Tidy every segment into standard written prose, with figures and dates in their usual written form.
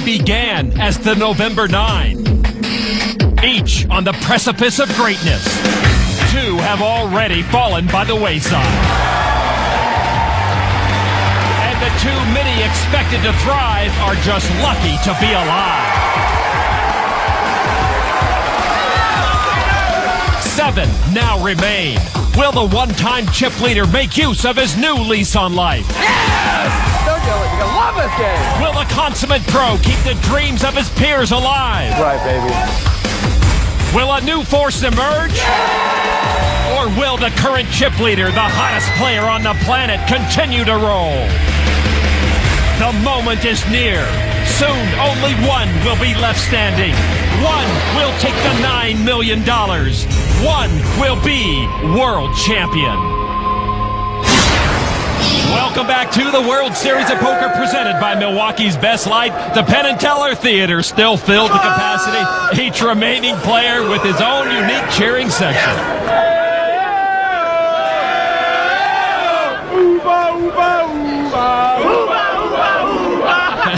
day began as the November 9. Each on the precipice of greatness. Two have already fallen by the wayside. And the too many expected to thrive are just lucky to be alive. 7 now remain. Will the one-time chip leader make use of his new lease on life? Yes! Don't do it. You're going to love this game. Will the consummate pro keep the dreams of his peers alive? Right, baby. Will a new force emerge? Or will the current chip leader, the hottest player on the planet, continue to roll? The moment is near. Soon, only one will be left standing. One will take the $9 million. One will be world champion. Welcome back to the World Series of Poker presented by Milwaukee's Best Light. The Penn and Teller Theater still filled to capacity. Each remaining player with his own unique cheering section.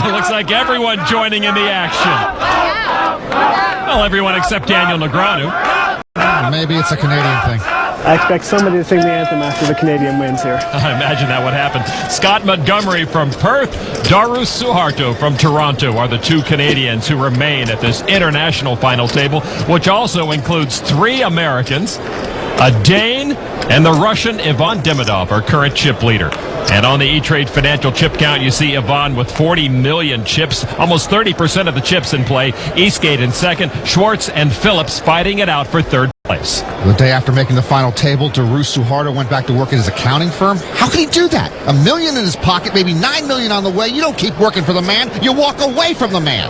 It looks like everyone joining in the action. Well, everyone except Daniel Negreanu. Maybe it's a Canadian thing. I expect somebody to sing the anthem after the Canadian wins here. I imagine that would happen. Scott Montgomery from Perth, Daru Suharto from Toronto are the two Canadians who remain at this international final table, which also includes 3 Americans, a Dane, and the Russian Ivan Demidov, our current chip leader. And on the E-Trade financial chip count, you see Ivan with 40 million chips, almost 30% of the chips in play. Eastgate in second, Schwartz and Phillips fighting it out for third place. The day after making the final table, Daru Suharto went back to work at his accounting firm. How can he do that? $1 million in his pocket, maybe $9 million on the way. You don't keep working for the man. You walk away from the man.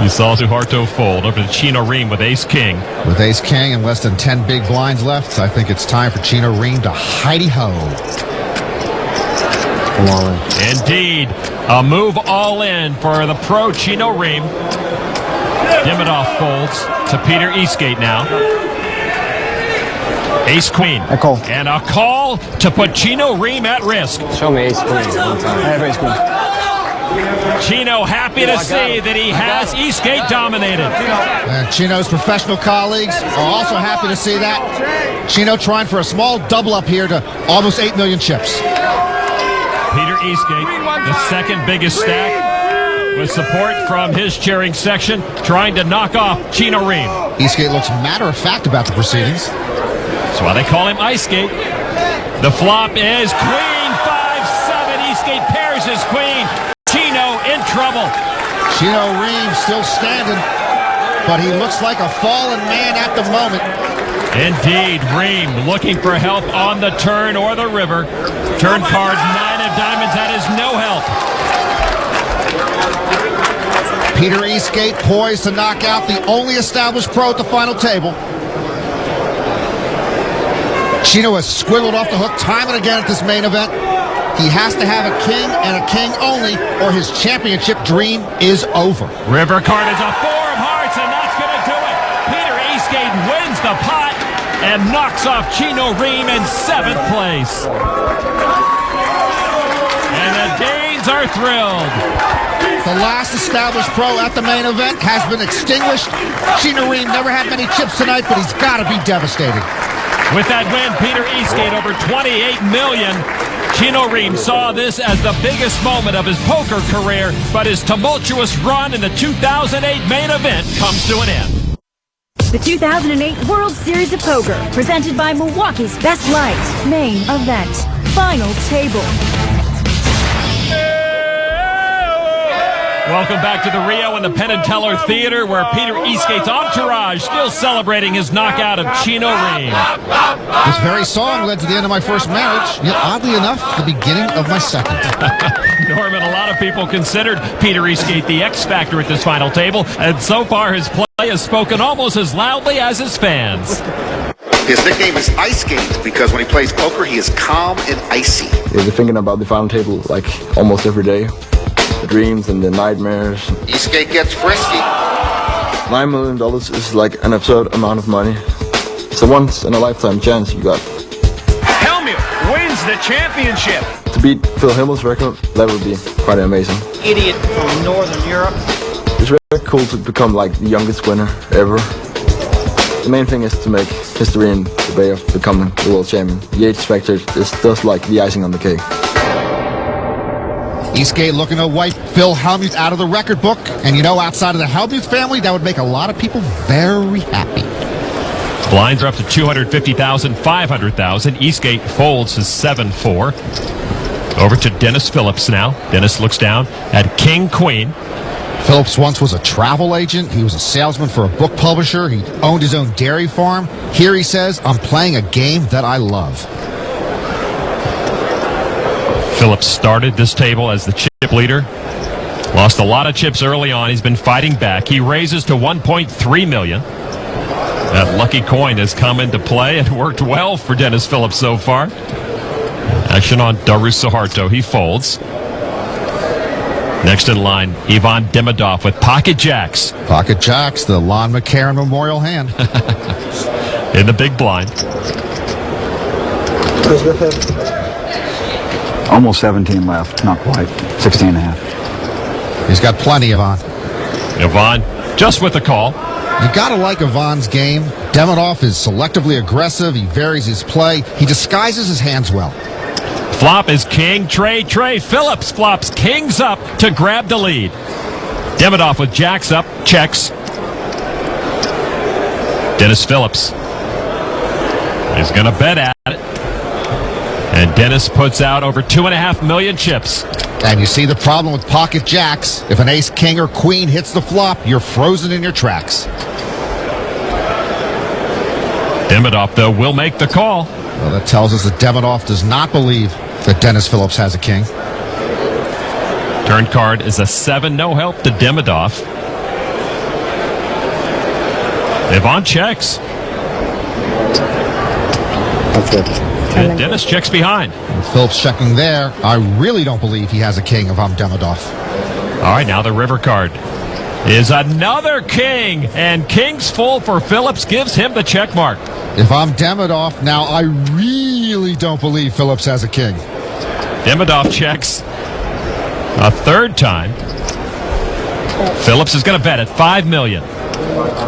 You saw Suharto fold over to Chino Ream with ace-king. With ace-king and less than 10 big blinds left, I think it's time for Chino Ream to hidey-ho. All in. Indeed. A move all in for the pro Chino Ream. Demidov folds to Peter Eastgate now. Ace-queen. I call. And a call to put Chino Ream at risk. Show me ace-queen one time. I have ace-queen. Chino happy to see that he has Eastgate dominated. And Chino's professional colleagues are also happy to see that. Chino trying for a small double up here to almost 8 million chips. Peter Eastgate, the second biggest stack, with support from his cheering section, trying to knock off Chino Ream. Eastgate looks matter-of-fact about the proceedings. That's why they call him Icegate. The flop is queen 5-7. Eastgate pairs his queen. Chino in trouble. Chino Ream still standing, but he looks like a fallen man at the moment. Indeed, Ream looking for help on the turn or the river. Turn card 9 of diamonds, that is no help. Peter Eastgate poised to knock out the only established pro at the final table. Chino has squiggled off the hook time and again at this main event. He has to have a king and a king only, or his championship dream is over. River card is a 4 of hearts, and that's going to do it. Peter Eastgate wins the pot and knocks off Chino Ream in 7th place. And the Danes are thrilled. The last established pro at the main event has been extinguished. Chino Ream never had many chips tonight, but he's got to be devastated. With that win, Peter Eastgate over 28 million. Chino Ream saw this as the biggest moment of his poker career, but his tumultuous run in the 2008 main event comes to an end. The 2008 World Series of Poker, presented by Milwaukee's Best Light. Main event. Final table. Welcome back to the Rio and the Penn and Teller Theater, where Peter Eastgate's entourage still celebrating his knockout of Chino Ream. This very song led to the end of my first marriage, yet oddly enough, the beginning of my second. Norman, a lot of people considered Peter Eastgate the X Factor at this final table, and so far his play has spoken almost as loudly as his fans. His nickname is Ice Skate because when he plays poker, he is calm and icy. You're thinking about the final table like almost every day. The dreams and the nightmares. Eastgate gets frisky. $9 million is like an absurd amount of money. It's a once-in-a-lifetime chance you got. Helmuth wins the championship. To beat Phil Himmel's record, that would be quite amazing. Idiot from Northern Europe It's very cool to become like the youngest winner ever. The main thing is to make history in the way of becoming the world champion. The X Factor is just like the icing on the cake. Eastgate looking to wipe Phil Hellmuth out of the record book. And you know, outside of the Hellmuth family, that would make a lot of people very happy. Blinds are up to 250,000, 500,000. Eastgate folds his 7-4. Over to Dennis Phillips now. Dennis looks down at King Queen. Phillips once was a travel agent. He was a salesman for a book publisher. He owned his own dairy farm. Here he says, I'm playing a game that I love. Phillips started this table as the chip leader. Lost a lot of chips early on. He's been fighting back. He raises to 1.3 million. That lucky coin has come into play and worked well for Dennis Phillips so far. Action on Darus Suharto. He folds. Next in line, Ivan Demidov with Pocket Jacks. Pocket Jacks, the Lon McCarron Memorial hand. In the big blind. Almost 17 left, not quite. 16 and a half. He's got plenty, Ivan. Ivan just with the call. You gotta like Ivan's game. Demidov is selectively aggressive. He varies his play. He disguises his hands well. Flop is king, Trey. Phillips flops kings up to grab the lead. Demidov with jacks up, checks. Dennis Phillips is going to bet at it. And Dennis puts out over 2.5 million chips. And you see the problem with pocket jacks. If an ace, king, or queen hits the flop, you're frozen in your tracks. Demidov, though, will make the call. Well, that tells us that Demidov does not believe that Dennis Phillips has a king. Turn card is a 7, no help to Demidov. Ivan checks. That's good. And Dennis checks behind. Phillips checking there. I really don't believe he has a king if I'm Demidov. All right, now the river card is another king. And king's full for Phillips gives him the check mark. If I'm Demidov, now I really don't believe Phillips has a king. Demidov checks a third time. Phillips is going to bet at 5 million.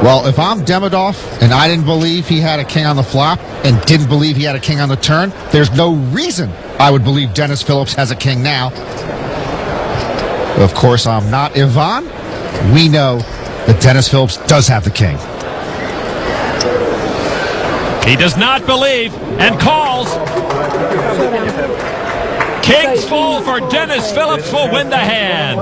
Well, if I'm Demidov and I didn't believe he had a king on the flop and didn't believe he had a king on the turn, there's no reason I would believe Dennis Phillips has a king now. Of course, I'm not Ivan. We know that Dennis Phillips does have the king. He does not believe and calls. King's full for Dennis Phillips will win the hand.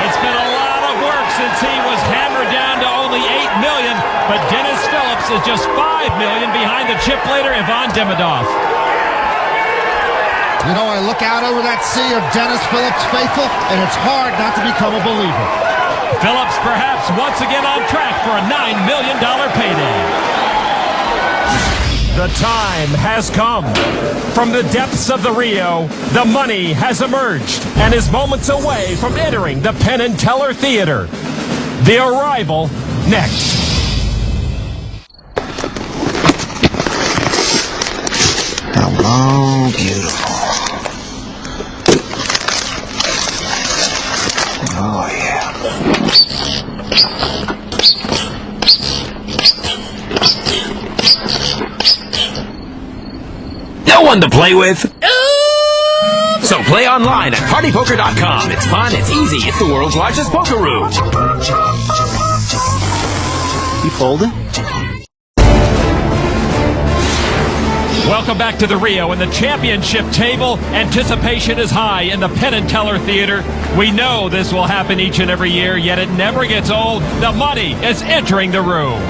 It's been a lot of work since he was hammered down to only 8 million, but Dennis Phillips is just 5 million behind the chip leader Ivan Demidov. You know, I look out over that sea of Dennis Phillips faithful, and it's hard not to become a believer. Phillips perhaps once again on track for a $9 million payday. The time has come. From the depths of the Rio, the money has emerged and is moments away from entering the Penn and Teller Theater. The arrival next. Hello, beautiful. Oh, yeah. No one to play with. So play online at partypoker.com. It's fun, it's easy, it's the world's largest poker room. You folded? Welcome back to the Rio and the championship table. Anticipation is high in the Penn and Teller Theater. We know this will happen each and every year, yet it never gets old. The money is entering the room.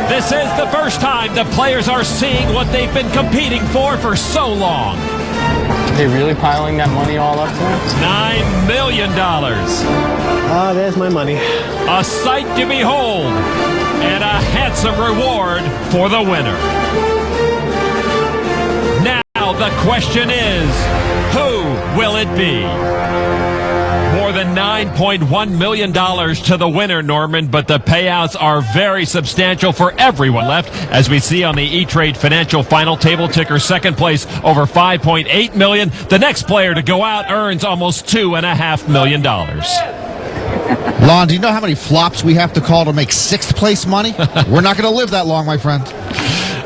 This is the first time the players are seeing what they've been competing for so long. Are they really piling that money all up there? $9 million. There's my money. A sight to behold and a handsome reward for the winner. Now the question is, who will it be? More than given $9.1 million to the winner, Norman, but the payouts are very substantial for everyone left, as we see on the E-Trade Financial Final Table ticker. Second place over $5.8 million. The next player to go out earns almost $2.5 million. Lon, do you know how many flops we have to call to make sixth place money? We're not going to live that long, my friend.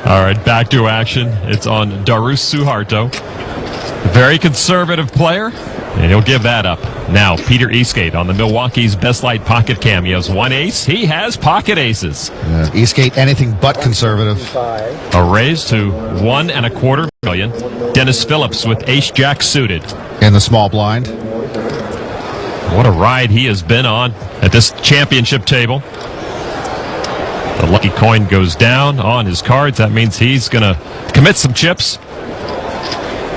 All right, back to action. It's on Darus Suharto. Very conservative player, and he'll give that up. Now, Peter Eastgate on the Milwaukee's Best Light Pocket Cam. He has one ace. He has pocket aces. Eastgate, anything but conservative. A raise to $1.25 million. Dennis Phillips with ace-jack suited. In the small blind. What a ride he has been on at this championship table. The lucky coin goes down on his cards. That means he's going to commit some chips.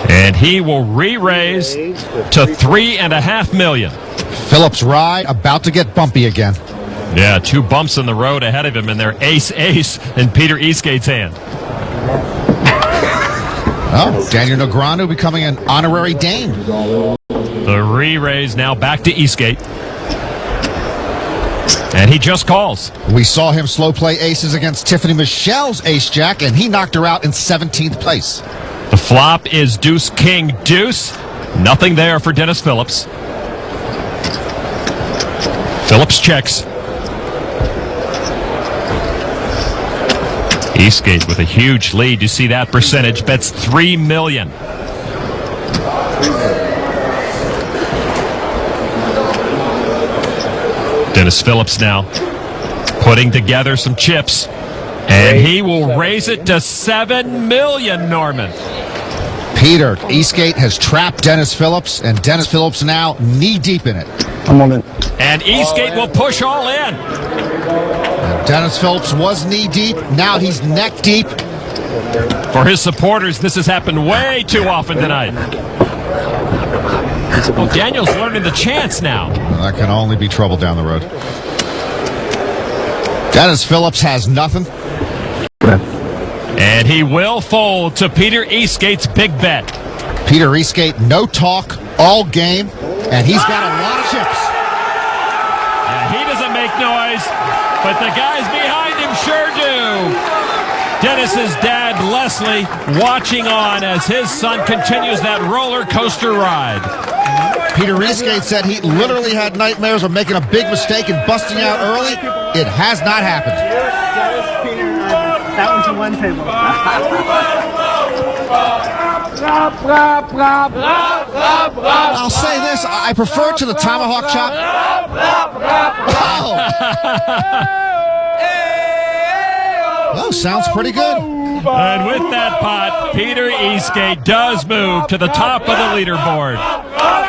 And he will re-raise to $3.5 million. Phillips' ride about to get bumpy again. Yeah, two bumps in the road ahead of him, and they're ace-ace in Peter Eastgate's hand. Oh, Daniel Negreanu becoming an honorary Dane. The re-raise now back to Eastgate. And he just calls. We saw him slow play aces against Tiffany Michelle's ace-jack, and he knocked her out in 17th place. The flop is deuce-king deuce. Nothing there for Dennis Phillips. Phillips checks. Eastgate with a huge lead. You see that percentage. Bets $3 million. Dennis Phillips now putting together some chips. And he will raise it to $7 million, Norman. Peter Eastgate has trapped Dennis Phillips, and Dennis Phillips now knee-deep in it. I'm on it. And Eastgate will push all in. And Dennis Phillips was knee-deep. Now he's neck-deep. For his supporters, this has happened way too often tonight. Well, Daniel's learning the chance now. Well, that can only be trouble down the road. Dennis Phillips has nothing. And he will fold to Peter Eastgate's big bet. Peter Eastgate, no talk, all game, and he's got a lot of chips. And he doesn't make noise, but the guys behind him sure do. Dennis's dad, Leslie, watching on as his son continues that roller coaster ride. Peter Eastgate said he literally had nightmares of making a big mistake and busting out early. It has not happened. That one's a one table. I'll say this, I prefer it to the tomahawk chop. Oh, sounds pretty good. And with that pot, Peter Eastgate does move to the top of the leaderboard.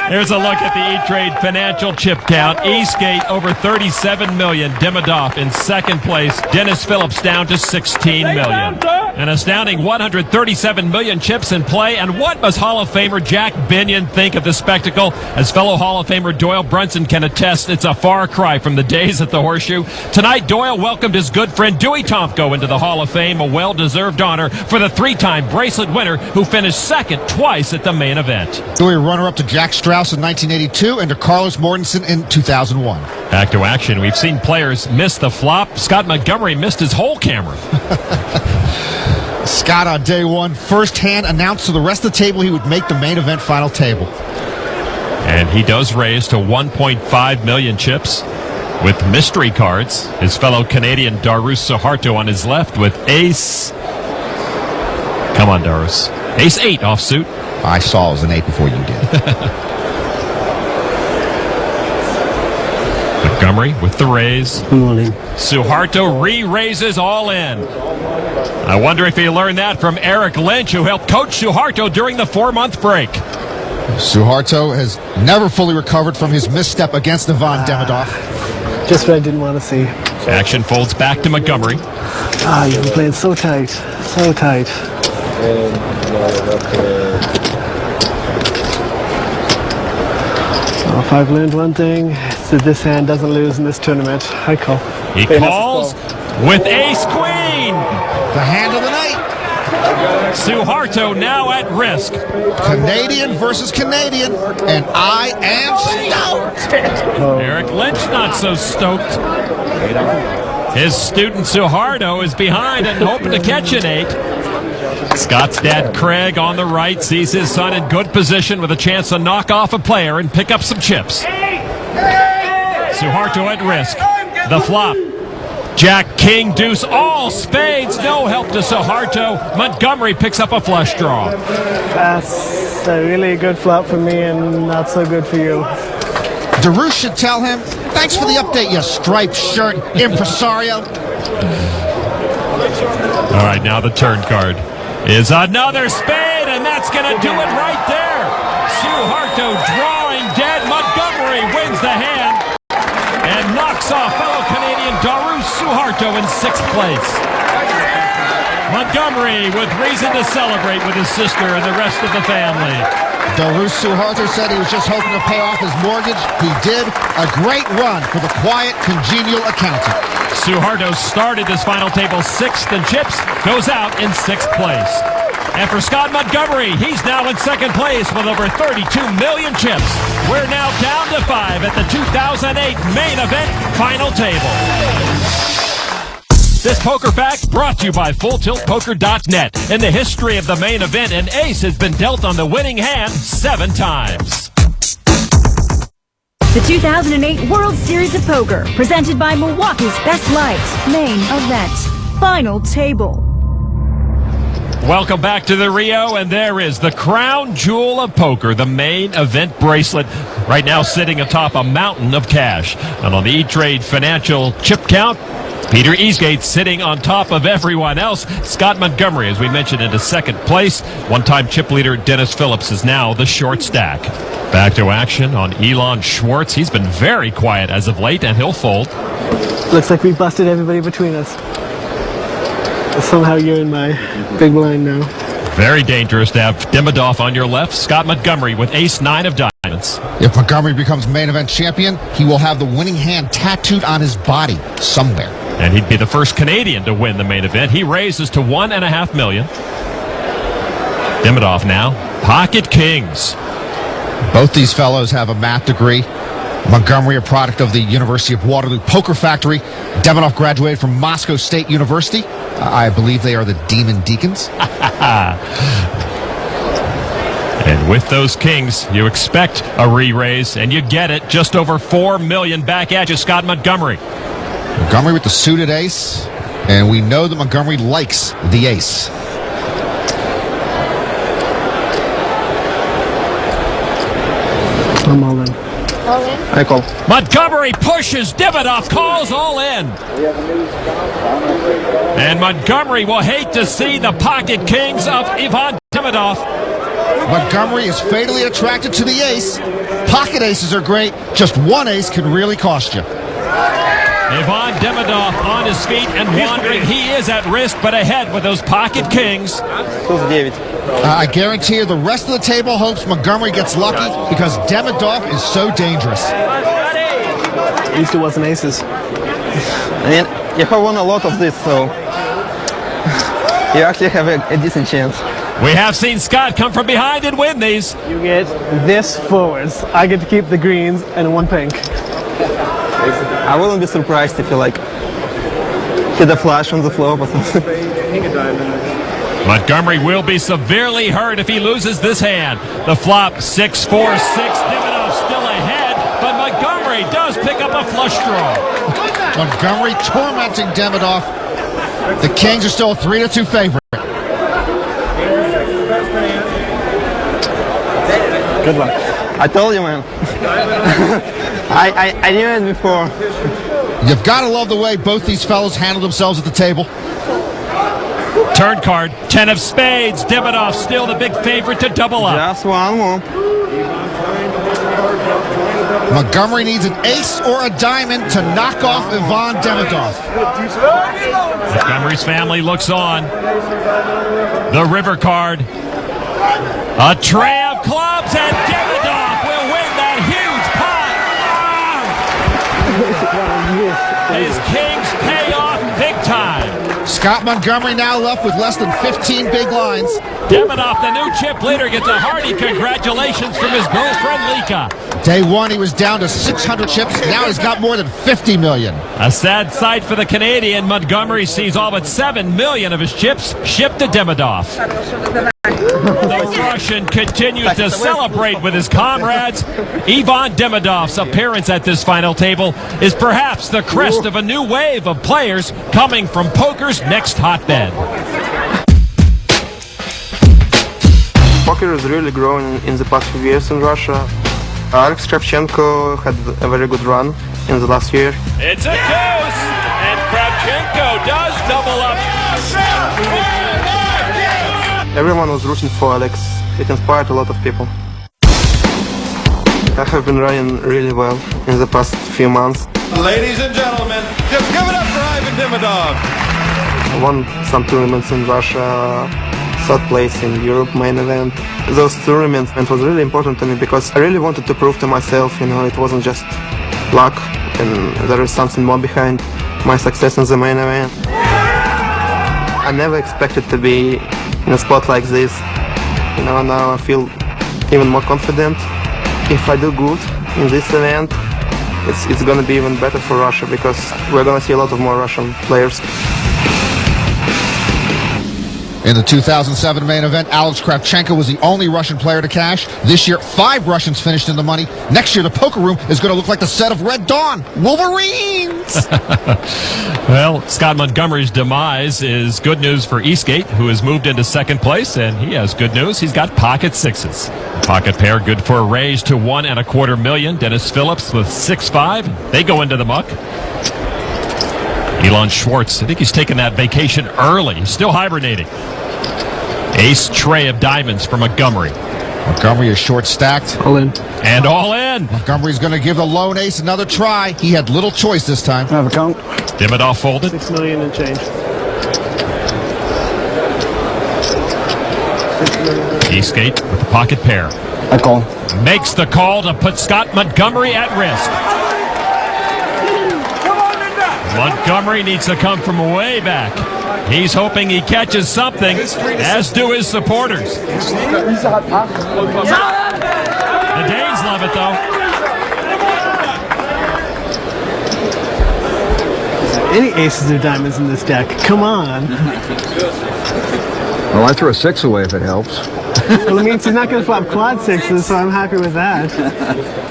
Here's a look at the E-Trade financial chip count. Eastgate over 37 million. Demidov in second place. Dennis Phillips down to 16 million. An astounding 137 million chips in play. And what must Hall of Famer Jack Binion think of the spectacle? As fellow Hall of Famer Doyle Brunson can attest, it's a far cry from the days at the Horseshoe. Tonight, Doyle welcomed his good friend Dewey Tomko into the Hall of Fame, a well-deserved honor for the three-time bracelet winner who finished second twice at the main event. Dewey runner-up to Jack Strauss in 1982 and to Carlos Mortensen in 2001. Back to action. We've seen players miss the flop. Scott Montgomery missed his whole camera. Scott on day one, firsthand announced to the rest of the table he would make the main event final table. And he does raise to 1.5 million chips with mystery cards. His fellow Canadian Darus Suharto on his left with ace. Come on, Darus. Ace 8 offsuit. I saw it was an 8 before you did. Montgomery with the raise. Suharto re-raises all in. I wonder if he learned that from Eric Lynch, who helped coach Suharto during the 4-month break. Suharto has never fully recovered from his misstep against Ivan Demidov. Just what I didn't want to see. Action folds back to Montgomery. You've been playing so tight. So tight. Oh, if I've learned one thing, it's that this hand doesn't lose in this tournament. I call. He calls with ace-queen. The hand of the night. Suharto now at risk. Canadian versus Canadian, and I am stoked. Eric Lynch not so stoked. His student Suharto is behind and hoping to catch an 8. Scott's dad Craig on the right sees his son in good position with a chance to knock off a player and pick up some chips. Suharto at risk. The flop. Jack, king, deuce, all spades. No help to Suharto. Montgomery picks up a flush draw. That's a really good flop for me and not so good for you. DeRusse should tell him, thanks for the update, you striped shirt impresario. All right, now the turn card is another spade, and that's going to do it right there. Suharto drawing dead. Montgomery wins the hand and knocks off fellow Canadian WSOP Suharto in 6th place. Montgomery with reason to celebrate with his sister and the rest of the family. WSOP Suharto said he was just hoping to pay off his mortgage. He did. A great run for the quiet, congenial accountant. Suharto started this final table 6th in chips, goes out in 6th place. And for Scott Montgomery, he's now in 2nd place with over 32 million chips. We're now down to 5 at the 2008 main event final table. This poker fact brought to you by FullTiltPoker.net. In the history of the main event, an ace has been dealt on the winning hand 7 times. The 2008 World Series of Poker, presented by Milwaukee's Best Light, main event, final table. Welcome back to the Rio, and there is the crown jewel of poker, the main event bracelet, right now sitting atop a mountain of cash. And on the E-Trade financial chip count, Peter Eastgate sitting on top of everyone else. Scott Montgomery, as we mentioned, into 2nd place. One-time chip leader Dennis Phillips is now the short stack. Back to action on Elon Schwartz. He's been very quiet as of late, and he'll fold. Looks like we busted everybody between us. Somehow you're in my big blind now. Very dangerous to have Demidov on your left. Scott Montgomery with ace-9 of diamonds. If Montgomery becomes main event champion, he will have the winning hand tattooed on his body somewhere. And he'd be the first Canadian to win the main event. He raises to $1.5 million. Demidov now. Pocket Kings. Both these fellows have a math degree. Montgomery, a product of the University of Waterloo Poker Factory. Demidov graduated from Moscow State University. I believe they are the Demon Deacons. And with those kings, you expect a re-raise, and you get it. Just over $4 million back at you, Scott Montgomery. Montgomery with the suited ace, and we know that Montgomery likes the ace. I'm all in. I call. Montgomery pushes. Demidov calls all in. And Montgomery will hate to see the pocket kings of Ivan Demidov. Montgomery is fatally attracted to the ace. Pocket aces are great. Just one ace can really cost you. Ivan Demidov on his feet and wandering. He is at risk, but ahead with those pocket kings. I guarantee you the rest of the table hopes Montgomery gets lucky because Demidov is so dangerous. At least it wasn't aces. I mean, you have won a lot of this, so you actually have a decent chance. We have seen Scott come from behind and win these. You get this forwards. I get to keep the greens and 1 pink. I wouldn't be surprised if you hit a flash on the flop or something. Montgomery will be severely hurt if he loses this hand. The flop 6-4-6. Demidov still ahead, but Montgomery does pick up a flush draw. Montgomery tormenting Demidov. The Kings are still a 3-2 favorite. Good luck. I told you, man. I knew it before. You've got to love the way both these fellows handle themselves at the table. Turn card, 10 of spades. Demidov still the big favorite to double up. Just one more. Montgomery needs an ace or a diamond to knock off Ivan Demidov. Montgomery's family looks on. The river card. A tray of clubs, and Demidov will win that huge pot. His kings pay off big time. Scott Montgomery now left with less than 15 big lines. Demidov, the new chip leader, gets a hearty congratulations from his girlfriend, Lika. Day one, he was down to 600 chips. Now he's got more than 50 million. A sad sight for the Canadian. Montgomery sees all but 7 million of his chips shipped to Demidov. The Russian continues to celebrate with his comrades. Ivan Demidov's appearance at this final table is perhaps the crest of a new wave of players coming from poker's next hotbed. Poker is really growing in the past few years in Russia. Alex Kravchenko had a very good run in the last year. It's a deuce, and Kravchenko does double up. Everyone was rooting for Alex. It inspired a lot of people. I have been running really well in the past few months. Ladies and gentlemen, just give it up for Ivan Demidov. I won some tournaments in Russia, third place in Europe main event. Those tournaments, it was really important to me because I really wanted to prove to myself, it wasn't just luck and there is something more behind my success in the main event. I never expected to be in a spot like this. Now I feel even more confident. If I do good in this event, it's gonna be even better for Russia because we're gonna see a lot of more Russian players. In the 2007 main event, Alex Kravchenko was the only Russian player to cash. This year, 5 Russians finished in the money. Next year, the poker room is going to look like the set of Red Dawn. Wolverines! Well, Scott Montgomery's demise is good news for Eastgate, who has moved into second place, and he has good news. He's got pocket sixes. Pocket pair good for a raise to $1.25 million. Dennis Phillips with 6-5. They go into the muck. Elon Schwartz, I think he's taking that vacation early. He's still hibernating. Ace tray of diamonds for Montgomery. Montgomery is short stacked. All in. And all in. Montgomery's going to give the lone ace another try. He had little choice this time. I have a count. Demidov folded. 6 million and change. Eastgate with the pocket pair. I call. Makes the call to put Scott Montgomery at risk. Montgomery needs to come from way back. He's hoping he catches something, as do his supporters. The Danes love it, though. Any aces or diamonds in this deck? Come on. Well, I threw a 6 away if it helps. Well, it means he's not going to flop quad sixes, so I'm happy with that.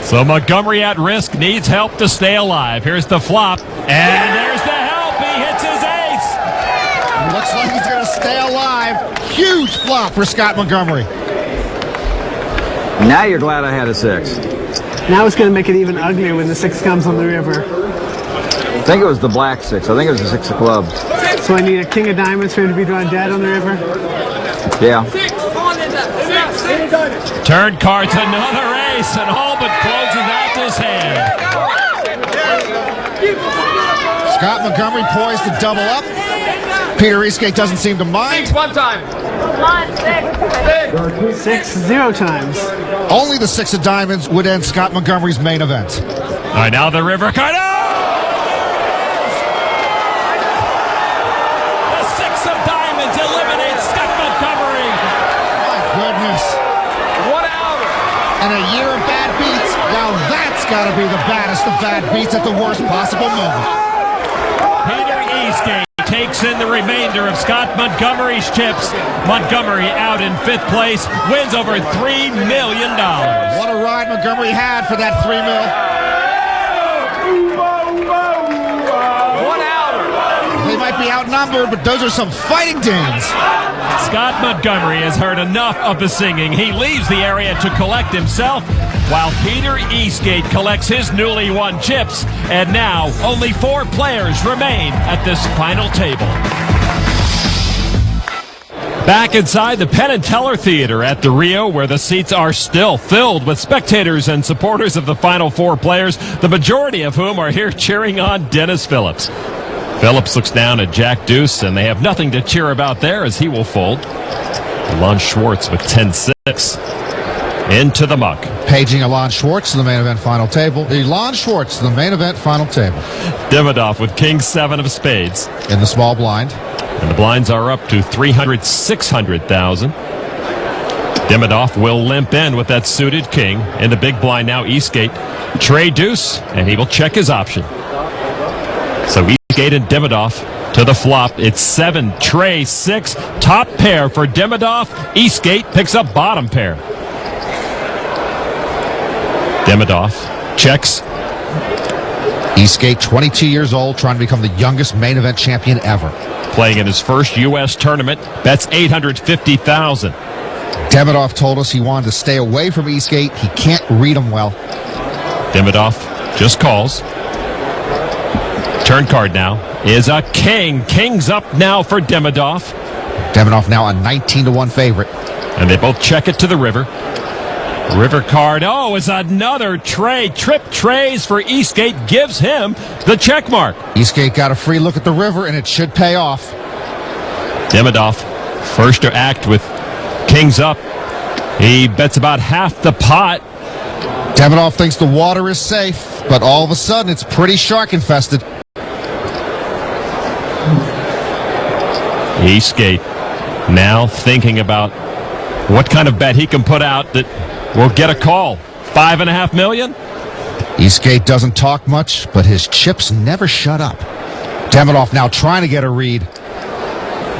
So Montgomery at risk needs help to stay alive. Here's the flop, and there's the help. He hits his ace. Looks like he's going to stay alive. Huge flop for Scott Montgomery. Now you're glad I had a 6. Now it's going to make it even uglier when the 6 comes on the river. I think it was the black 6. I think it was the 6 of clubs. So I need a king of diamonds for him to be drawing dead on the river? Yeah. Turn cards another ace, and all but closes out this hand. Scott Montgomery poised to double up. Peter Eastgate doesn't seem to mind. 6 0 times. Only the 6 of diamonds would end Scott Montgomery's main event. All right, now the river card. Oh! The 6 of diamonds eliminates Scott Montgomery. My goodness. What out? And a year of bad beats. Now that's got to be the baddest of bad beats at the worst possible moment. Peter Eastgate takes in the remainder of Scott Montgomery's chips. Montgomery out in 5th place, wins over $3 million. What a ride Montgomery had for that $3 million. They might be outnumbered, but those are some fighting Danes. Scott Montgomery has heard enough of the singing. He leaves the area to collect himself, while Peter Eastgate collects his newly won chips. And now, only 4 players remain at this final table. Back inside the Penn and Teller Theater at the Rio, where the seats are still filled with spectators and supporters of the final 4 players, the majority of whom are here cheering on Dennis Phillips. Phillips looks down at Jack Deuce, and they have nothing to cheer about there as he will fold. Elon Schwartz with 10-6. into the muck. Paging Elon Schwartz to the main event final table. Elon Schwartz to the main event final table. Demidov with king 7 of spades. In the small blind. And the blinds are up to 600,000. Demidov will limp in with that suited king. In the big blind now, Eastgate. Trey deuce, and he will check his option. So Eastgate and Demidov to the flop. It's 7, Trey 6. Top pair for Demidov. Eastgate picks up bottom pair. Demidov checks. Eastgate, 22 years old, trying to become the youngest main event champion ever. Playing in his first U.S. tournament. Bets 850,000. Demidov told us he wanted to stay away from Eastgate. He can't read him well. Demidov just calls. Turn card now is a king. King's up now for Demidov. Demidov now a 19-1 favorite. And they both check it to the river. River card. Oh, it's another tray. Trip trays for Eastgate. Gives him the check mark. Eastgate got a free look at the river, and it should pay off. Demidov, first to act with kings up. He bets about half the pot. Demidov thinks the water is safe, but all of a sudden it's pretty shark infested. Eastgate now thinking about what kind of bet he can put out that will get a call. $5.5 million? Eastgate doesn't talk much, but his chips never shut up. Demidov now trying to get a read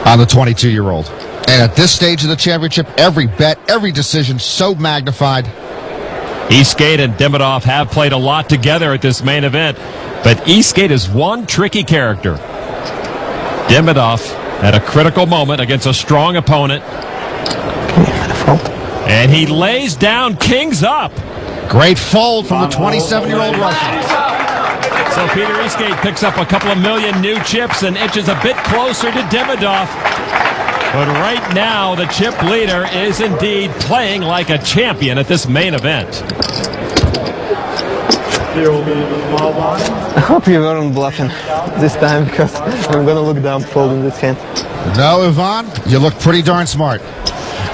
on the 22-year-old. And at this stage of the championship, every bet, every decision so magnified. Eastgate and Demidov have played a lot together at this main event, but Eastgate is one tricky character. Demidov at a critical moment against a strong opponent. And he lays down kings up. Great fold from the 27-year-old Russian. So Peter Eastgate picks up a couple of million new chips and inches a bit closer to Demidov. But right now, the chip leader is indeed playing like a champion at this main event. I hope you weren't bluffing this time, because I'm gonna look dumb folding this hand. No, Ivan, you look pretty darn smart.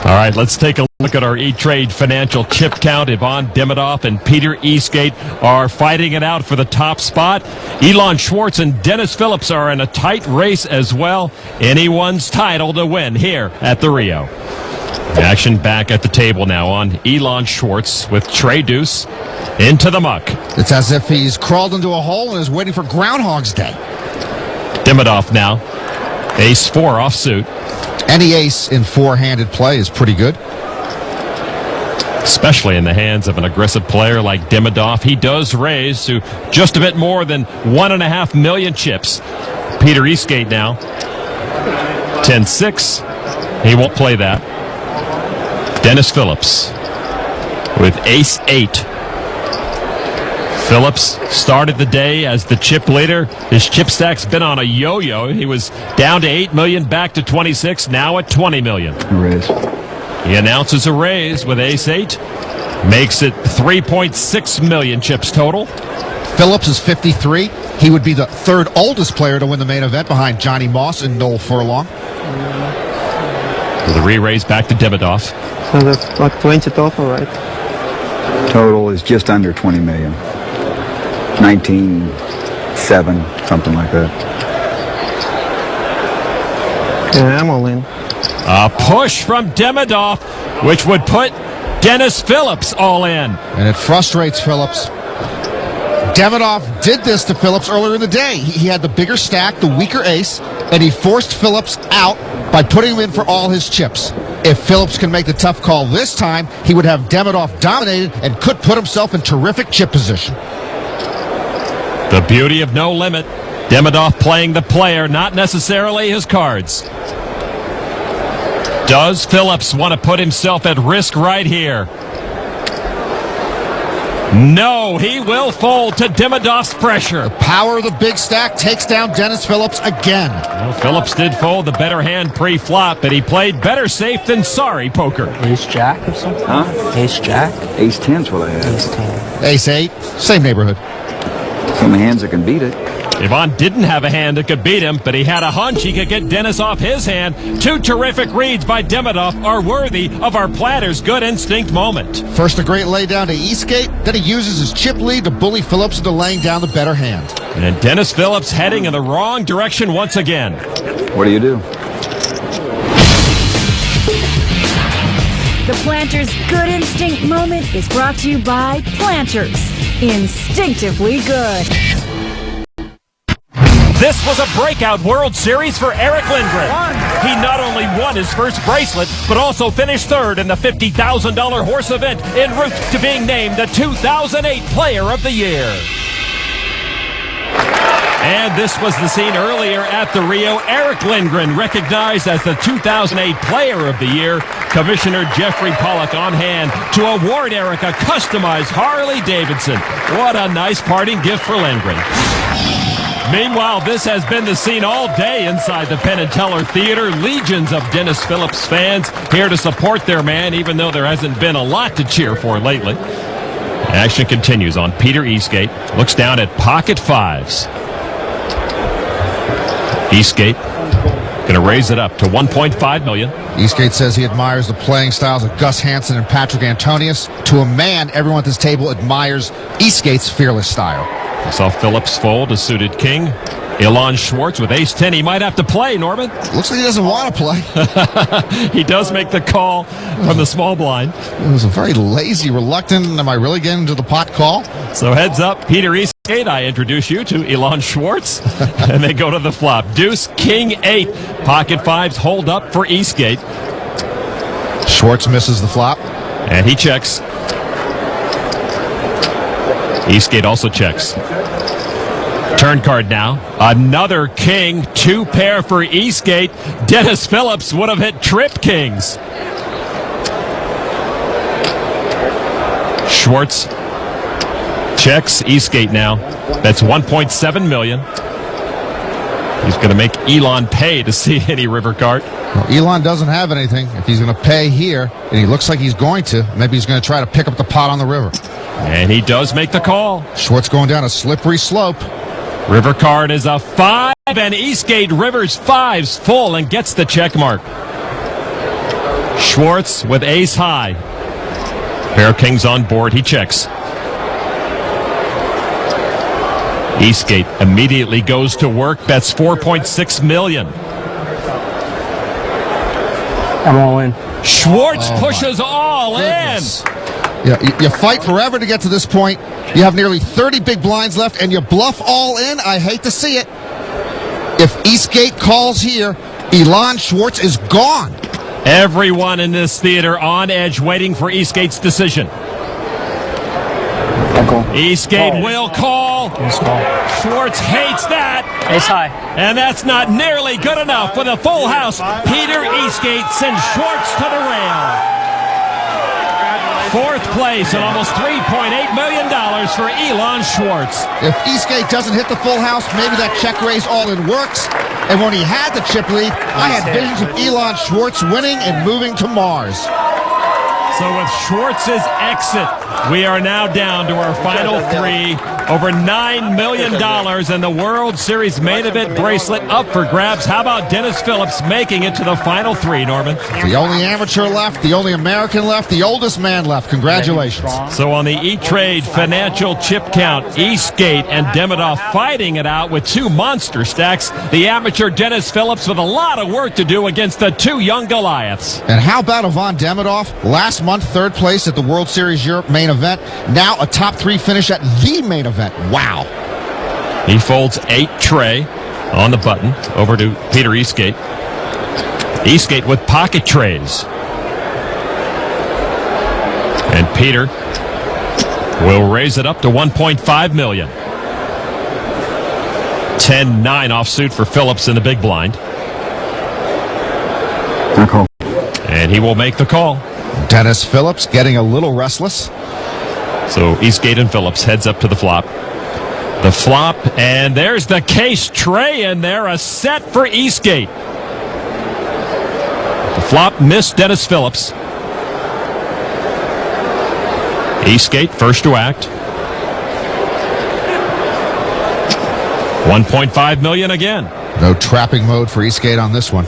All right, let's take a look at our E-Trade financial chip count. Ivan Demidov and Peter Eastgate are fighting it out for the top spot. Elon Schwartz and Dennis Phillips are in a tight race as well. Anyone's title to win here at the Rio. Action back at the table now on Elon Schwartz with Trey deuce into the muck. It's as if he's crawled into a hole and is waiting for Groundhog's Day. Demidov now. Ace 4 offsuit. Any ace in four-handed play is pretty good. Especially in the hands of an aggressive player like Demidov. He does raise to just a bit more than 1.5 million chips. Peter Eastgate now. 10-6. He won't play that. Dennis Phillips with ace 8. Phillips started the day as the chip leader. His chip stack's been on a yo-yo. He was down to 8 million, back to 26, now at 20 million. Raise. He announces a raise with ace 8. Makes it 3.6 million chips total. Phillips is 53. He would be the third oldest player to win the main event behind Johnny Moss and Noel Furlong. With a re-raise back to Demidov. So that's like 20 total, right? Total is just under 20 million. 19.7, something like that. Yeah, I'm all in. A push from Demidov, which would put Dennis Phillips all in. And it frustrates Phillips. Demidov did this to Phillips earlier in the day. He had the bigger stack, the weaker ace, and he forced Phillips out by putting him in for all his chips. If Phillips can make the tough call this time, he would have Demidov dominated and could put himself in terrific chip position. The beauty of no limit. Demidov playing the player, not necessarily his cards. Does Phillips want to put himself at risk right here? No, he will fold to Demidov's pressure. The power of the big stack takes down Dennis Phillips again. Well, Phillips did fold the better hand pre-flop, but he played better safe than sorry poker. Ace Jack or something? Huh? Ace Jack? Ace 10's what I had. Ace 10. Ace 8, same neighborhood. Some hands that can beat it. Ivan didn't have a hand that could beat him, but he had a hunch he could get Dennis off his hand. Two terrific reads by Demidov are worthy of our planner's good instinct moment. First a great lay down to Eastgate, then he uses his chip lead to bully Phillips into laying down the better hand. And Dennis Phillips heading in the wrong direction once again. What do you do? The Planter's Good Instinct moment is brought to you by Planters. Instinctively good. This was a breakout World Series for Eric Lindgren. He not only won his first bracelet, but also finished third in the $50,000 horse event en route to being named the 2008 Player of the Year. And this was the scene earlier at the Rio. Eric Lindgren recognized as the 2008 Player of the Year. Commissioner Jeffrey Pollock on hand to award Eric a customized Harley Davidson. What a nice parting gift for Lindgren. Meanwhile, this has been the scene all day inside the Penn and Teller Theater. Legions of Dennis Phillips fans here to support their man, even though there hasn't been a lot to cheer for lately. Action continues on Peter Eastgate. Looks down at pocket fives. Eastgate going to raise it up to $1.5 million. Eastgate says he admires the playing styles of Gus Hansen and Patrick Antonius. To a man, everyone at this table admires Eastgate's fearless style. We saw Phillips fold a suited king. Ilan Schwartz with ace-10. He might have to play, Norman. Looks like he doesn't want to play. He does make the call from the small blind. It was a very lazy, reluctant, am I really getting to the pot call? So heads up, Peter Eastgate. I introduce you to Ilan Schwartz. And they go to the flop. Deuce, king, 8. Pocket fives hold up for Eastgate. Schwartz misses the flop. And he checks. Eastgate also checks. Turn card now. Another king. 2 pair for Eastgate. Dennis Phillips would have hit trip kings. Schwartz checks Eastgate now. That's $1.7 million. He's going to make Elon pay to see any river card. Well, Elon doesn't have anything. If he's going to pay here, and he looks like he's going to, maybe he's going to try to pick up the pot on the river. And he does make the call. Schwartz going down a slippery slope. River card is a 5, and Eastgate rivers 5s full and gets the check mark. Schwartz with ace high. Pair of kings on board. He checks. Eastgate immediately goes to work. Bets $4.6 million. I'm all in. Schwartz pushes all in. Yeah, you fight forever to get to this point. You have nearly 30 big blinds left, and you bluff all in. I hate to see it. If Eastgate calls here, Elon Schwartz is gone. Everyone in this theater on edge waiting for Eastgate's decision. Eastgate will call. Schwartz hates that. Ace high. And that's not nearly good enough. With a full house, Peter Eastgate sends Schwartz to the rail. Fourth place and almost $3.8 million for Elon Schwartz. If Eastgate doesn't hit the full house, maybe that check raise all-in works. And when he had the chip lead, I had visions of Elon Schwartz winning and moving to Mars. So with Schwartz's exit, we are now down to our final 3. Over $9 million and the World Series main event bracelet up for grabs. How about Dennis Phillips making it to the final 3, Norman? The only amateur left, the only American left, the oldest man left. Congratulations. So on the E-Trade financial chip count, Eastgate and Demidov fighting it out with 2 monster stacks. The amateur Dennis Phillips with a lot of work to do against the 2 young Goliaths. And how about Ivan Demidov? Last month, 3rd place at the World Series Europe main event. Now a top 3 finish at the main event. Wow. He folds 8 tray on the button over to Peter Eastgate. Eastgate with pocket trays. And Peter will raise it up to $1.5 million. 10-9 offsuit for Phillips in the big blind. Good call. And he will make the call. Dennis Phillips getting a little restless. So Eastgate and Phillips heads up to the flop. The flop, and there's the case tray in there, a set for Eastgate. The flop missed Dennis Phillips. Eastgate first to act. $1.5 million again. No trapping mode for Eastgate on this one.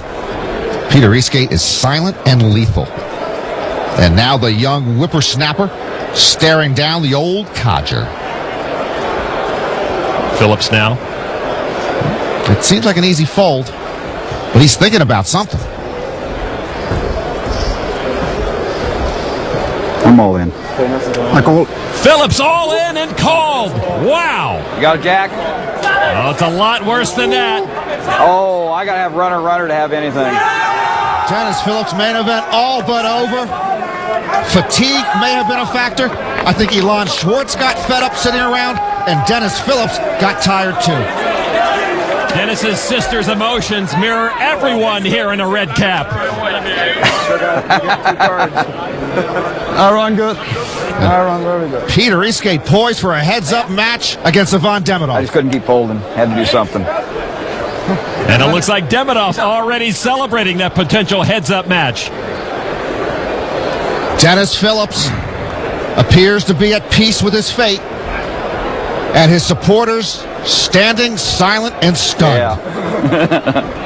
Peter Eastgate is silent and lethal. And now the young whippersnapper staring down the old codger. Phillips now. It seems like an easy fold, but he's thinking about something. I'm all in. I call. Phillips all in and called. Wow. You got a jack? Oh, it's a lot worse than that. Oh, I got to have runner to have anything. Dennis Phillips' main event all but over. Fatigue may have been a factor. I think Elon Schwartz got fed up sitting around, and Dennis Phillips got tired too. Dennis's sister's emotions mirror everyone here in a red cap. I run good. I run very good. Peter Eastgate poised for a heads-up match against Ivan Demidov. I just couldn't keep holding. Had to do something. And it looks like Demidov already celebrating that potential heads-up match. Dennis Phillips appears to be at peace with his fate, and his supporters standing silent and stunned. Yeah.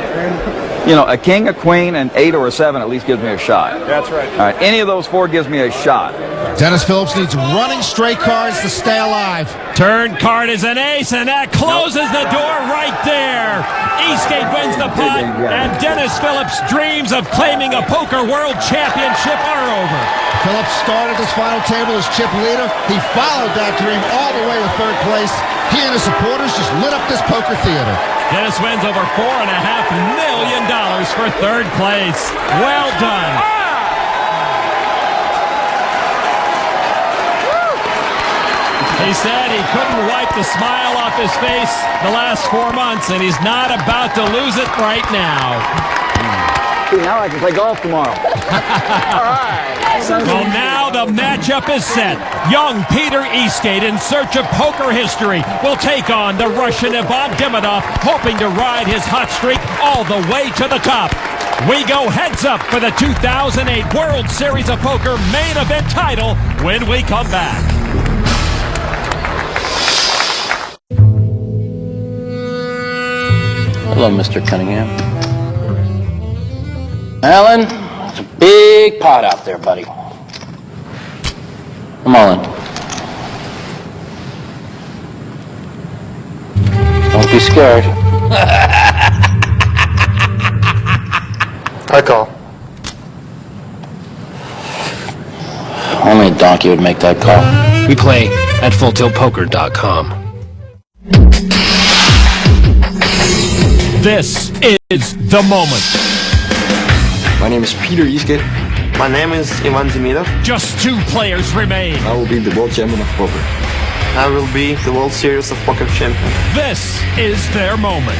You know, a king, a queen, an 8 or a 7 at least gives me a shot. That's right. All right, any of those 4 gives me a shot. Dennis Phillips needs running straight cards to stay alive. Turn card is an ace, and that closes the door right there. Eastgate wins the pot, and Dennis Phillips' dreams of claiming a poker world championship are over. Phillips started his final table as chip leader. He followed that dream all the way to 3rd place. He and his supporters just lit up this poker theater. Dennis wins over $4.5 million for 3rd place. Well done. He said he couldn't wipe the smile off his face the last 4 months, and he's not about to lose it right now. Now I can play golf tomorrow. All right. Well, now the matchup is set. Young Peter Eastgate, in search of poker history, will take on the Russian Ivan Demidov, hoping to ride his hot streak all the way to the top. We go heads up for the 2008 World Series of Poker main event title when we come back. Hello, Mr. Cunningham. Alan, it's a big pot out there, buddy. I'm all in. Don't be scared. I call. Only a donkey would make that call. We play at FullTiltPoker.com. This is the moment. My name is Peter Eastgate. My name is Ivan Demidov. Just 2 players remain. I will be the world champion of poker. I will be the World Series of Poker champion. This is their moment.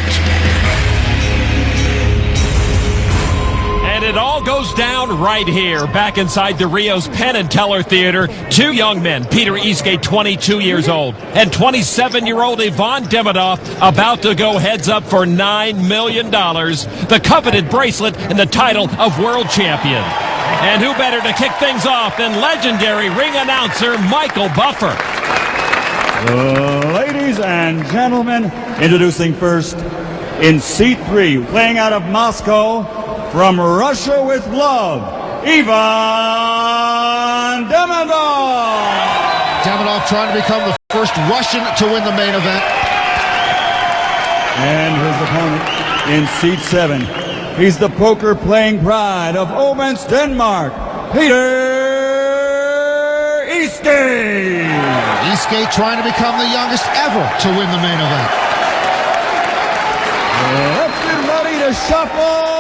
And it all goes down right here, back inside the Rio's Penn and Teller Theater. 2 young men, Peter Eastgate, 22 years old, and 27-year-old Ivan Demidov, about to go heads up for $9 million, the coveted bracelet and the title of world champion. And who better to kick things off than legendary ring announcer Michael Buffer. Ladies and gentlemen, introducing first in seat 3, weighing out of Moscow, from Russia with love, Ivan Demidov. Demidov trying to become the first Russian to win the main event. And his opponent in seat 7, he's the poker playing pride of Odense, Denmark, Peter Eastgate. Eastgate trying to become the youngest ever to win the main event. Let's get ready to shuffle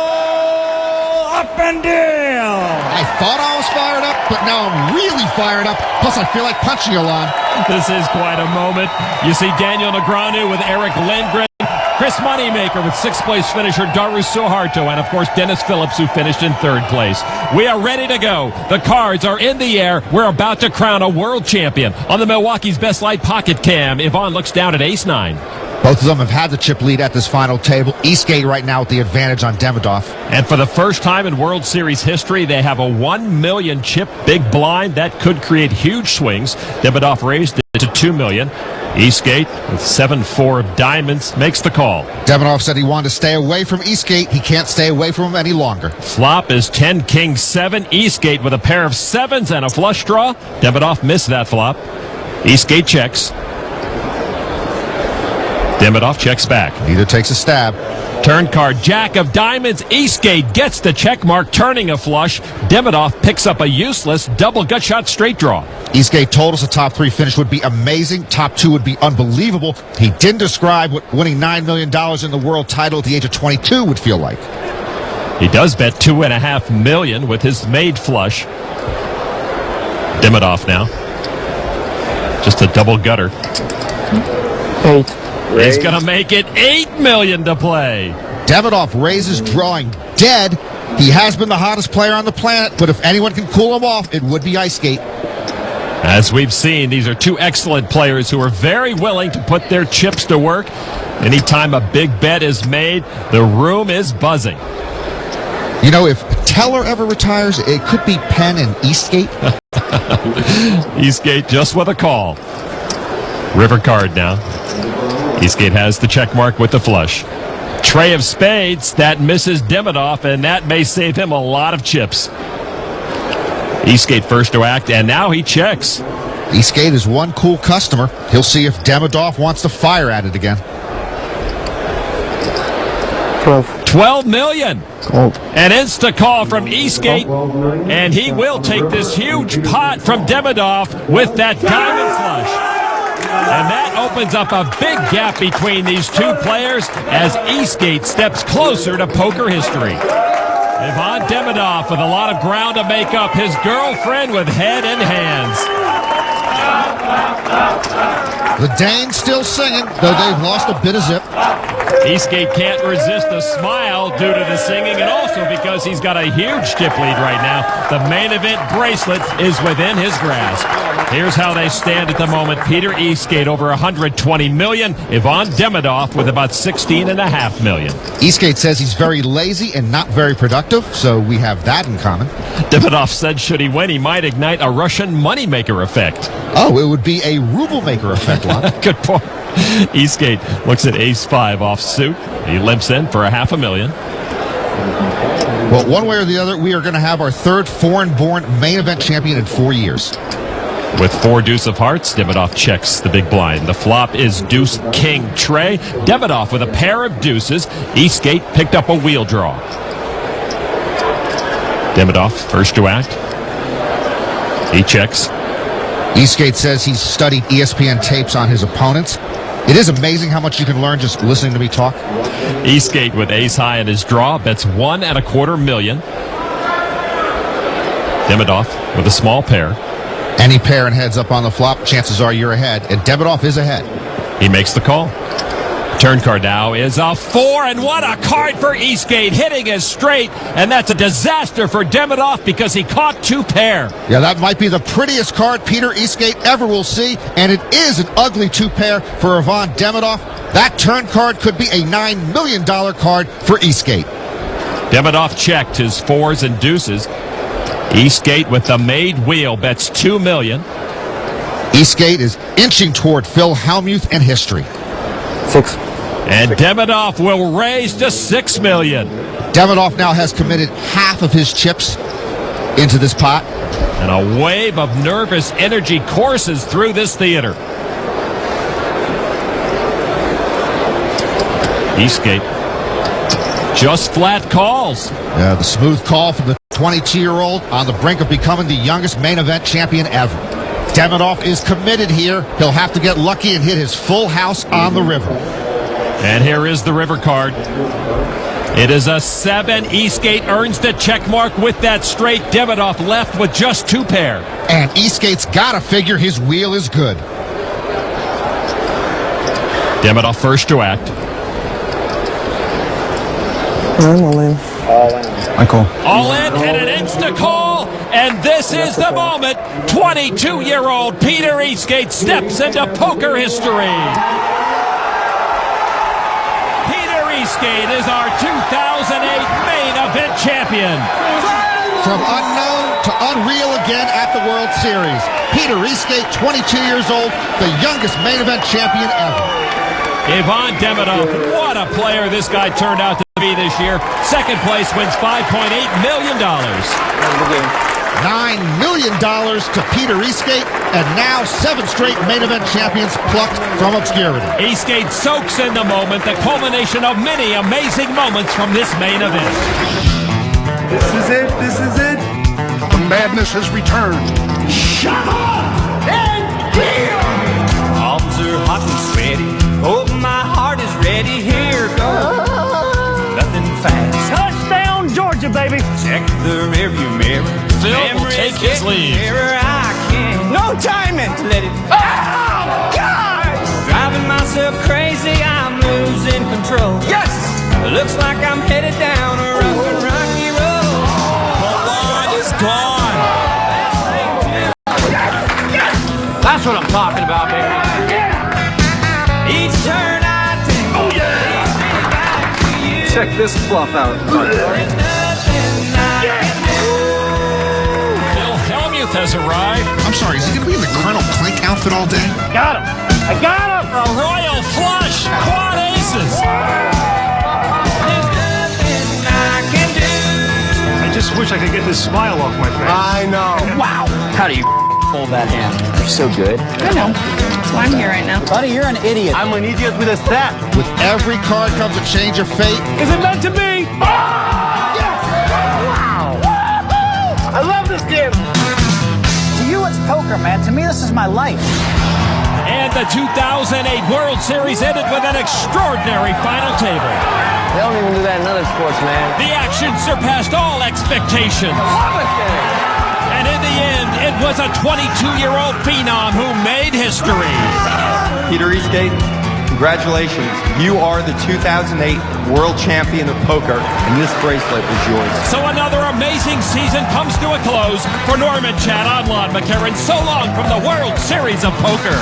up and down. I thought I was fired up, but now I'm really fired up. Plus, I feel like punching Elon. This is quite a moment. You see Daniel Negreanu with Eric Lindgren, Chris Moneymaker with 6th place finisher Daru Suharto, and of course Dennis Phillips, who finished in 3rd place. We are ready to go. The cards are in the air. We're about to crown a world champion. On the Milwaukee's Best Light pocket cam, Ivan looks down at ace-9. Both of them have had the chip lead at this final table. Eastgate right now with the advantage on Demidov. And for the first time in World Series history, they have a 1 million chip big blind. That could create huge swings. Demidov raised it to $2 million. Eastgate with 7-4 of diamonds makes the call. Demidov said he wanted to stay away from Eastgate. He can't stay away from him any longer. Flop is 10 king 7. Eastgate with a pair of 7s and a flush draw. Demidov missed that flop. Eastgate checks. Demidov checks back. Neither takes a stab. Turn card, jack of diamonds. Eastgate gets the check mark, turning a flush. Demidov picks up a useless double gut shot straight draw. Eastgate told us a top 3 finish would be amazing. Top 2 would be unbelievable. He didn't describe what winning $9 million in the world title at the age of 22 would feel like. He does bet $2.5 million with his made flush. Demidov now. Just a double gutter. 8. He's going to make it $8 million to play. Demidov raises drawing dead. He has been the hottest player on the planet, but if anyone can cool him off, it would be Icegate. As we've seen, these are two excellent players who are very willing to put their chips to work. Anytime a big bet is made, the room is buzzing. You know, if Teller ever retires, it could be Penn and Eastgate. Eastgate just with a call. River card now. Eastgate has the check mark with the flush. Tray of spades, that misses Demidov, and that may save him a lot of chips. Eastgate first to act, and now he checks. Eastgate is one cool customer. He'll see if Demidov wants to fire at it again. 12 million. Oh. An insta call from Eastgate, and he will take this huge pot from Demidov with that diamond flush. And that opens up a big gap between these two players as Eastgate steps closer to poker history. Ivan Demidov with a lot of ground to make up, his girlfriend with head and hands. The Danes still singing, though they've lost a bit of zip. Eastgate can't resist a smile due to the singing, and also because he's got a huge chip lead right now. The main event bracelet is within his grasp. Here's how they stand at the moment. Peter Eastgate over 120 million. Ivan Demidov with about 16.5 million. Eastgate says he's very lazy and not very productive, so we have that in common. Demidov said should he win, he might ignite a Russian moneymaker effect. Oh, it would be a ruble maker effect, Lon. Good point. Eastgate looks at ace-5 off suit. He limps in for $500,000. Well, one way or the other, we are going to have our third foreign-born main event champion in 4 years. With 4 deuce of hearts, Demidov checks the big blind. The flop is deuce king tray. Demidov with a pair of deuces. Eastgate picked up a wheel draw. Demidov first to act. He checks. Eastgate says he's studied ESPN tapes on his opponents. It is amazing how much you can learn just listening to me talk. Eastgate with ace high in his draw bets $1.25 million. Demidov with a small pair. Any pair and heads up on the flop, chances are you're ahead, and Demidov is ahead. He makes the call. Turn card now is a 4, and what a card for Eastgate, hitting is straight, and that's a disaster for Demidov because he caught 2 pair. Yeah, that might be the prettiest card Peter Eastgate ever will see, and it is an ugly 2 pair for Ivan Demidov. That turn card could be a $9 million card for Eastgate. Demidov checked his 4s and deuces. Eastgate with the made wheel bets $2 million. Eastgate is inching toward Phil Hellmuth and history. 6. And Demidov will raise to $6 million. Demidov now has committed half of his chips into this pot. And a wave of nervous energy courses through this theater. Eastgate just flat calls. Yeah, the smooth call from the 22-year-old on the brink of becoming the youngest main event champion ever. Demidov is committed here. He'll have to get lucky and hit his full house on the river. And here is the river card. It is a 7. Eastgate earns the check mark with that straight. Demidov left with just 2 pair. And Eastgate's got to figure his wheel is good. Demidov first to act. I'm all in. I call. All in and an insta call. And this is the moment. 22-year-old Peter Eastgate steps into poker history. Peter Eastgate is our 2008 main event champion. From unknown to unreal again at the World Series. Peter Eastgate, 22 years old, the youngest main event champion ever. Ivan Demidov, what a player this guy turned out to be this year. Second place wins $5.8 million. $9 million to Peter Eastgate, and now 7 straight main event champions plucked from obscurity. Eastgate soaks in the moment, the culmination of many amazing moments from this main event. This is it. This is it. The madness has returned. Shut up and deal! Arms are hot and sweaty. Oh, my heart is ready. Here goes. Nothing fast. Touchdown, Georgia, baby. Check the rearview mirror. Phil will take his leave. I can't. No timing. Let it. Oh, God! Driving myself crazy. I'm losing control. Yes! Looks like I'm headed down a rough and rocky road. The line is gone. That's what I'm talking about, baby. Each turn I take leads me back to you. Check this fluff out. There's nothing I can do. Bill Hellmuth has arrived. I'm sorry, is he going to be in the Colonel Clink outfit all day? Got him. I got him. A royal flush. Quad aces. There's nothing I can do. I just wish I could get this smile off my face. I know. Wow. How do you hold that hand? You're so good. I know. That's why I'm here right now. Buddy, you're an idiot. I'm an idiot with a stack. With every card comes a change of fate. Is it meant to be? Yes! Wow! I love this game. To you, it's poker, man. To me, this is my life. And the 2008 World Series ended with an extraordinary final table. They don't even do that in other sports, man. The action surpassed all expectations. And in the end, it was a 22-year-old phenom who made history. Peter Eastgate, congratulations. You are the 2008 World Champion of Poker, and this bracelet is yours. So another amazing season comes to a close. For Norman Chad, I'm Lon McCarran. So long from the World Series of Poker.